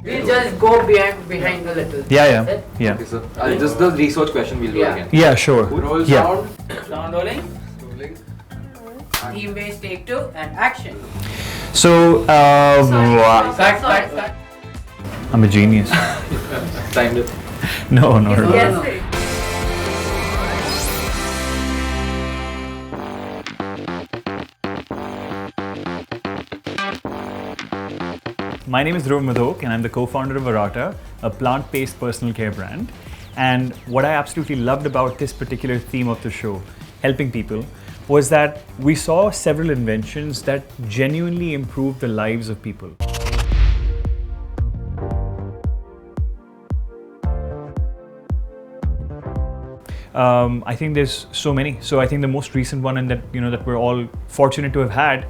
We'll just go behind the little. Yeah. Okay, so just the research question we'll do again. Yeah, sure. Roll Yeah. sound. Sound rolling. Rolling. Team based take 2 and action. So, Cut. I'm a genius. Timed it. No. Yes. My name is Dhruv Madhok and I'm the co-founder of Arata, a plant-based personal care brand. And what I absolutely loved about this particular theme of the show, helping people, was that we saw several inventions that genuinely improved the lives of people. I think there's so many. So I think the most recent one, and that we're all fortunate to have had,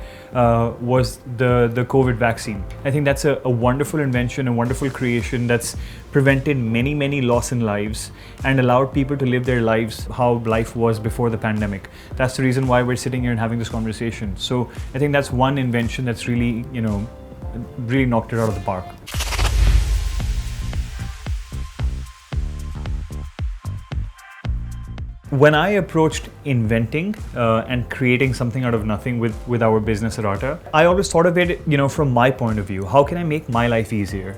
was the COVID vaccine. I think that's a wonderful invention, a wonderful creation that's prevented many loss in lives and allowed people to live their lives how life was before the pandemic. That's the reason why we're sitting here and having this conversation. So I think that's one invention that's really, really knocked it out of the park. When I approached inventing and creating something out of nothing with our business Arata, I always thought of it, from my point of view. How can I make my life easier?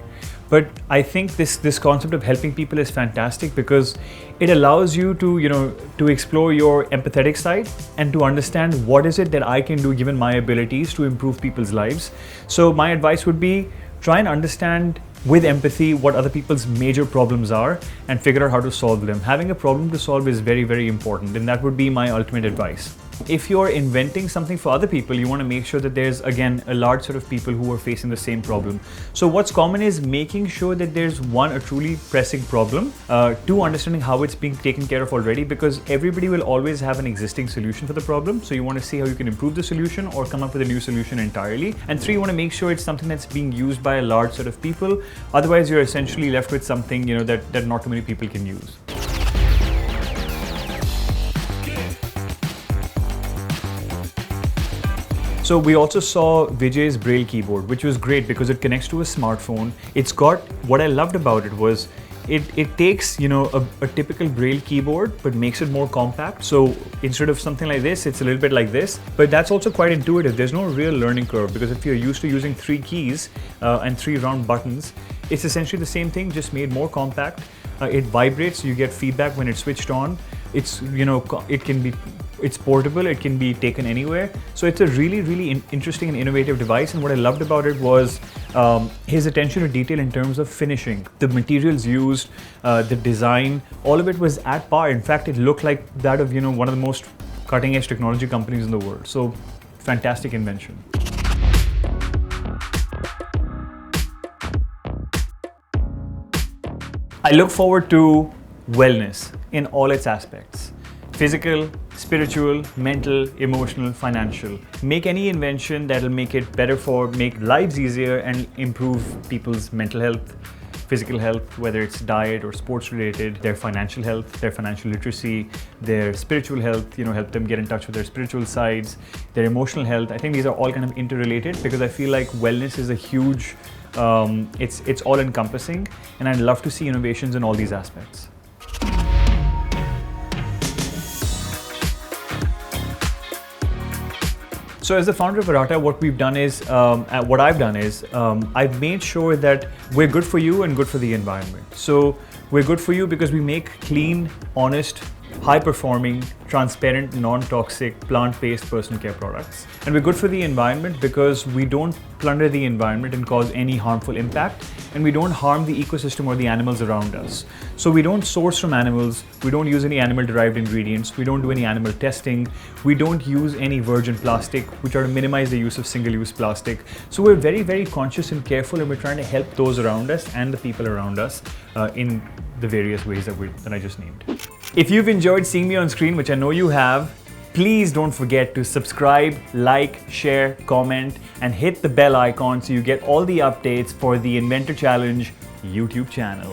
But I think this concept of helping people is fantastic because it allows you to explore your empathetic side and to understand what is it that I can do given my abilities to improve people's lives. So my advice would be try and understand with empathy what other people's major problems are and figure out how to solve them. Having a problem to solve is very important, and that would be my ultimate advice. If you're inventing something for other people, you want to make sure that there's, again, a large set of people who are facing the same problem. So what's common is making sure that there's one, a truly pressing problem, two, understanding how it's being taken care of already, because everybody will always have an existing solution for the problem. So you want to see how you can improve the solution or come up with a new solution entirely. And three, you want to make sure it's something that's being used by a large set of people. Otherwise, you're essentially left with something, that not too many people can use. So we also saw Vijay's Braille Keyboard, which was great because it connects to a smartphone. It's got, what I loved about it was, it takes, a typical Braille keyboard, but makes it more compact. So instead of something like this, it's a little bit like this, but that's also quite intuitive. There's no real learning curve because if you're used to using 3 keys and 3 round buttons, it's essentially the same thing, just made more compact. It vibrates, you get feedback when it's switched on. It's, it's portable, it can be taken anywhere. So it's a really interesting and innovative device. And what I loved about it was his attention to detail in terms of finishing. The materials used, the design, all of it was at par. In fact, it looked like that of, one of the most cutting edge technology companies in the world. So fantastic invention. I look forward to wellness in all its aspects. Physical, spiritual, mental, emotional, financial. Make any invention that'll make it better make lives easier and improve people's mental health, physical health, whether it's diet or sports related, their financial health, their financial literacy, their spiritual health, help them get in touch with their spiritual sides, their emotional health. I think these are all kind of interrelated because I feel like wellness is a huge, it's all encompassing, and I'd love to see innovations in all these aspects. So as the founder of Arata, what I've done is, I've made sure that we're good for you and good for the environment. So we're good for you because we make clean, honest, high-performing, transparent, non-toxic, plant-based personal care products. And we're good for the environment because we don't plunder the environment and cause any harmful impact, and we don't harm the ecosystem or the animals around us. So we don't source from animals, we don't use any animal-derived ingredients, we don't do any animal testing, we don't use any virgin plastic, we try to minimize the use of single-use plastic. So we're very conscious and careful, and we're trying to help those around us and the people around us in the various ways that I just named. If you've enjoyed seeing me on screen, which I know you have, please don't forget to subscribe, like, share, comment, and hit the bell icon so you get all the updates for the Inventor Challenge YouTube channel.